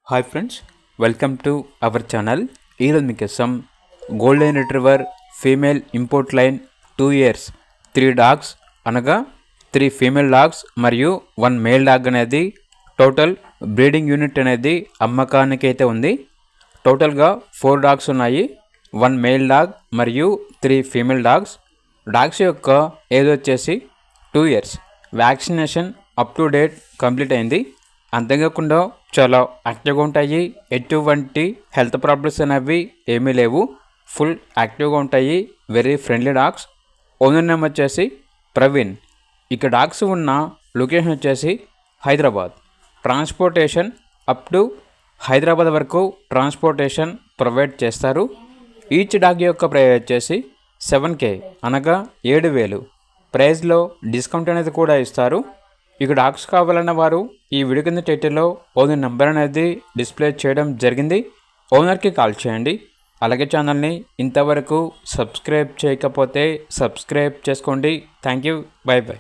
Hi friends, welcome to our channel. ఈరోజు మీకోసం golden retriever female import line 2 years 3 dogs అనగా 3 female dogs మరియు 1 male dog అనేది total breeding unit అనేది అమ్మకానికి అయితే ఉంది. టోటల్గా 4 డాగ్స్ ఉన్నాయి. 1 మేల్ డాగ్ మరియు 3 ఫీమేల్ డాగ్స్. డాగ్స్ యొక్క ఏజ్ వచ్చేసి 2 years. Vaccination up to date complete అయింది. అంతేకాకుండా చాలా యాక్టివ్గా ఉంటాయి. ఎటువంటి హెల్త్ ప్రాబ్లమ్స్ అనేవి ఏమీ లేవు. ఫుల్ యాక్టివ్గా ఉంటాయి. Very friendly dogs. Owner name వచ్చేసి ప్రవీణ్. ఇక డాగ్స్ ఉన్న లొకేషన్ వచ్చేసి Hyderabad. Transportation up to Hyderabad వరకు ట్రాన్స్పోర్టేషన్ ప్రొవైడ్ చేస్తారు. ఈచ్ డాగ్ యొక్క ప్రైస్ వచ్చేసి 7K అనగా 7,000. ప్రైస్లో డిస్కౌంట్ అనేది కూడా ఇస్తారు. ఇక డాగ్స్ కావాలన్న వారు ఈ వీడియో కింద టైటిల్లో ఓనర్ నెంబర్ అనేది డిస్ప్లే చేయడం జరిగింది. ఓనర్కి కాల్ చేయండి. అలాగే ఛానల్ని ఇంతవరకు సబ్స్క్రైబ్ చేయకపోతే సబ్స్క్రైబ్ చేసుకోండి. Thank you. By by.